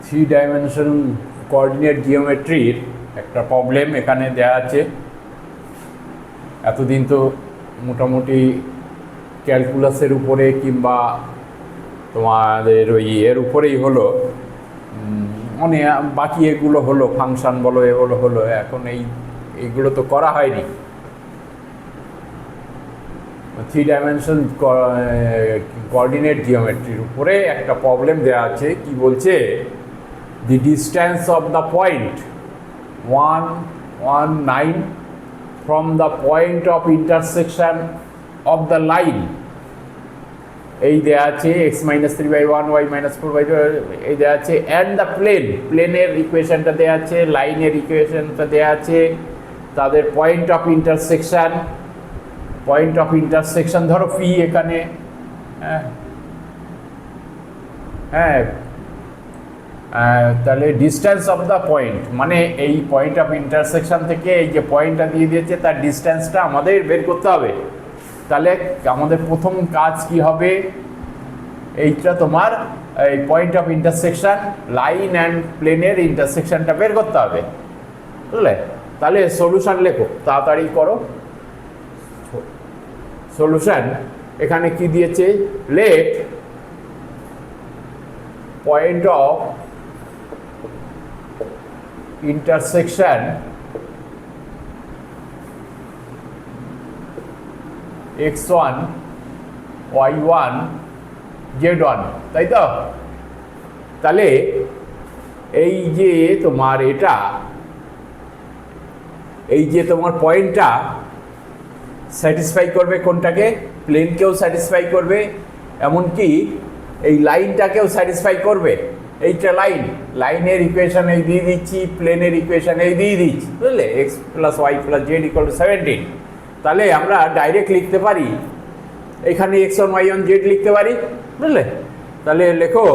Three dimension coordinate জিওমেট্রির একটা problem এখানে দেওয়া আছে। এতদিন তো মোটামুটি ক্যালকুলাসের উপরে কিংবা তোমাদের ওই এর উপরেই হলো, মানে বাকি এগুলো হলো ফাংশন বলো এগুলো হলো, এখন এইগুলো তো করা হয়নি। থ্রি ডাইমেনশন কোঅর্ডিনেট জিওমেট্রির উপরে একটা প্রবলেম দেওয়া আছে। কি বলছে, the distance of the point 119 from the point of intersection of the line, এই দেওয়া আছে x-3/1 y-4/2 এই দেওয়া আছে, অ্যান্ড দ্য প্লেনের ইকুয়েশনটা দেওয়া আছে, লাইনের ইকুয়েশনটা দেওয়া আছে, তাদের পয়েন্ট অফ ইন্টারসেকশন ধরো পি এখানে, হ্যাঁ তাহলে ডিস্টেন্স অফ দ্য পয়েন্ট মানে এই পয়েন্ট অফ ইন্টারসেকশন থেকে এই যে পয়েন্টটা দিয়ে দিয়েছে তার ডিস্টেন্সটা আমাদের বের করতে হবে। তাহলে আমাদের প্রথম কাজ কি হবে, এইটা তোমার এই point of intersection line and প্লেনের ইন্টারসেকশনটা বের করতে হবে, বুঝলে? তাহলে সলিউশন লেখো, তাড়াতাড়ি করো সলিউশন। এখানে কি দিয়েছে, late point of intersection x1 y1 z1, তাই তো? তাহলে এই যে তোমার এই যে তোমার পয়েন্টটা স্যাটিসফাই করবে কোনটাকে, প্লেনকেও স্যাটিসফাই করবে, এমনকি এই লাইনটাকেও স্যাটিসফাই করবে। এইটা লাইনের ইকুয়েশন এই দিয়ে দিচ্ছি, প্লেনের ইকুয়েশন এই দিয়ে দিচ্ছি, বুঝলে? x + y + z = 17। তাহলে আমরা ডাইরেক্ট লিখতে পারি, এখানে x1 y1 z লিখতে পারি, বুঝলে? তাহলে লেখো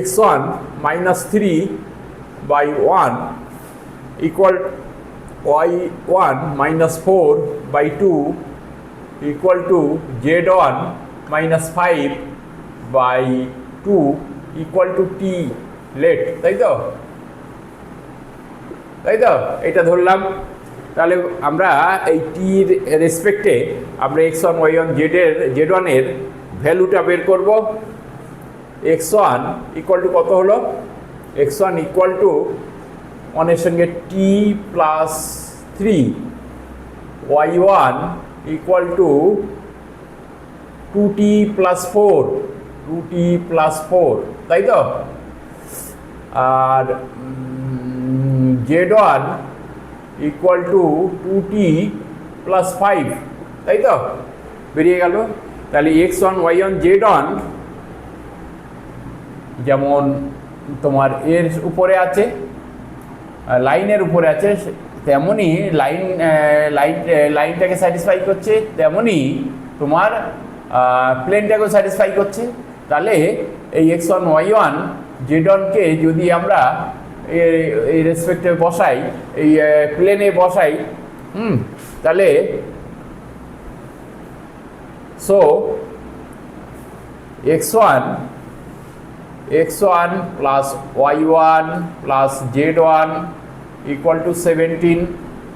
x1 - 3/1 = y1 - 4/2 = z1 - 5/2 = t late, তাই তো? এটা ধরলাম। তাহলে আমরা এই টির রেসপেক্টে আমরা x1 y1 z1 এর ভ্যালুটা বের করব। x1 = কত হলো, x1 = অনের সঙ্গে t + 3, y1 = 2t + 4, 2t + 4, তাই তো? আর z1 = 2t + 5, তাই তো? বেরিয়ে গেল। তাহলে x1 y1 z1 যেমন তোমার এর উপরে আছে, লাইনের উপরে আছে, তেমনই লাইনটাকে স্যাটিসফাই করছে, তেমনই তোমার প্লেনটাকেও স্যাটিসফাই করছে। তাহলে এই x1 y1 z1কে যদি আমরা এই রেসপেক্টে বসাই, এই প্লেনে বসাই, তাহলে সো x1 + y1 + z1 = 17,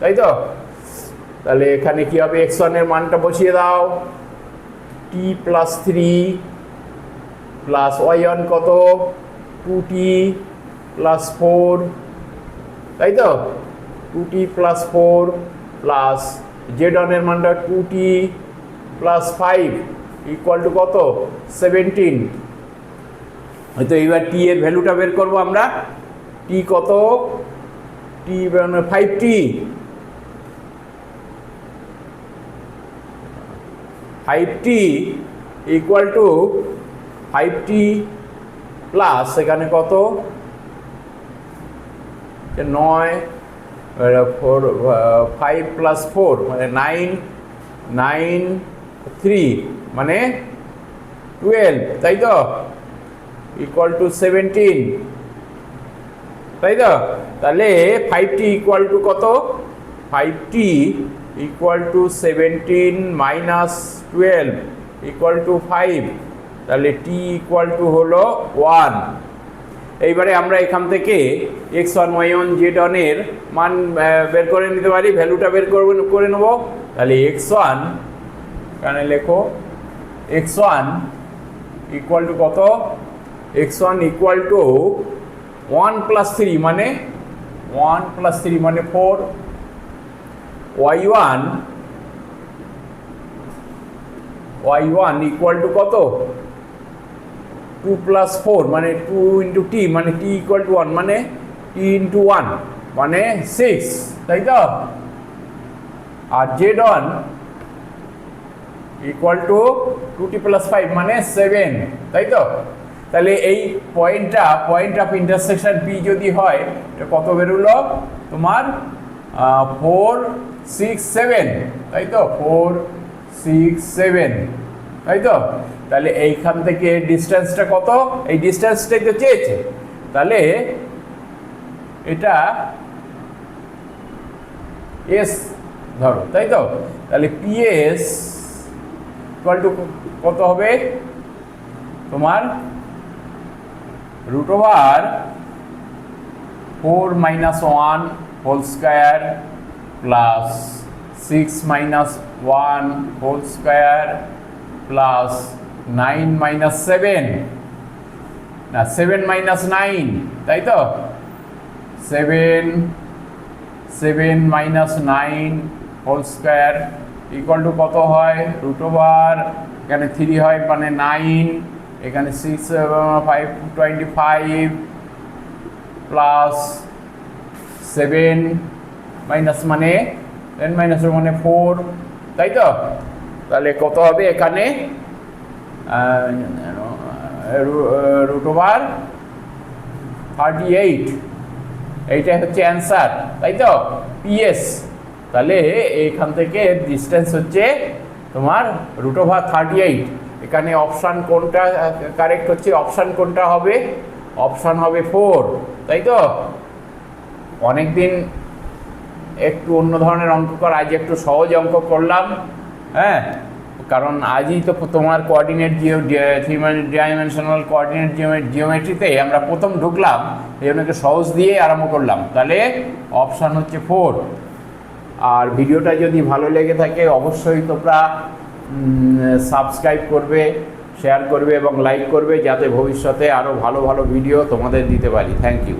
তাই তো? তাহলে এখানে কি হবে, x1 এর মানটা বসিয়ে দাও, t + 3 + y1 কত, 2t + 4, তাই তো? 2t + 4 প্লাস z1 এর মানটা 2t + 5 = কত, 17। হয়তো এইবার t এর ভ্যালুটা বের করব আমরা। t কত, t 5t, 5t = 5t plus এখানে কত, 9, 5 + 4 মানে 9, 3 মানে 12, তাই তো? = 17, তাই তো? তাহলে 5t = কত, 5t = 17 - 12 = 5, তাহলে টি ইকুয়াল টু হলো 1। এইবারে আমরা এখান থেকে x1 y1 z1 এর মান বের করে নিতে পারি, ভ্যালুটা বের করে নেব। তাহলে x1 এখানে লেখো x1 ইকুয়াল টু কত, x1 ইকুয়াল টু 1 প্লাস 3 মানে 1 প্লাস 3 মানে 4, y1 ইকুয়াল টু কত 2 প্লাস 4 মানে 2 ইন্টু টি মানে টি ইকুয়াল টু 1 মানে টি ইন্টু 1 মানে 6, তাই তো। আর z1 equal to 2t plus 5 মানে 7, তাই তো। তাহলে এই পয়েন্ট অফ ইন্টারসেকশন পি যদি হয় এটা কত বেরোলো তোমার 4 6 7, তাই তো 4 6 7, তাই তো। তাহলে এইখান থেকে ডিস্টেন্সটা কত, এই ডিস্টেন্সটাই তো চেয়েছে, তাহলে এটা এস ধরো, তাই তো। তাহলে পিএস ইকুয়াল টু কত হবে তোমার √4 minus 1 whole square plus 6 minus 1 whole square plus 9 minus 7 না 7 মাইনাস 9, তাই তো 7 minus 9 whole square equal to কত হয় √, এখানে 3 হয় মানে 9, এখানে 6 5 25 প্লাস 7 মাইনাস মানে 10 মাইনাস মানে 4, তাই তো। তাহলে কত হবে এখানে √38, এইটাই হচ্ছে অ্যান্সার, তাই তো পিএস। তাহলে এইখান থেকে ডিস্টেন্স হচ্ছে তোমার √38। এখানে অপশান কোনটা কারেক্ট হচ্ছে, অপশান কোনটা হবে, অপশান হবে 4, তাই তো। অনেকদিন একটু অন্য ধরনের অঙ্ক কর, আজ একটু সহজ অঙ্ক করলাম, হ্যাঁ, কারণ আজই তো তোমার কোঅর্ডিনেট ডাইমেনশনাল কোঅর্ডিনেট জিওমেট্রিতে আমরা প্রথম ঢুকলাম, এই জন্য একটু সহজ দিয়ে আরম্ভ করলাম। তাহলে অপশান হচ্ছে 4। আর ভিডিওটা যদি ভালো লেগে থাকে অবশ্যই তোমরা সাবস্ক্রাইব করবে, শেয়ার করবে এবং লাইক করবে, যাতে ভবিষ্যতে আরও ভালো ভালো ভিডিও তোমাদের দিতে পারি। Thank you.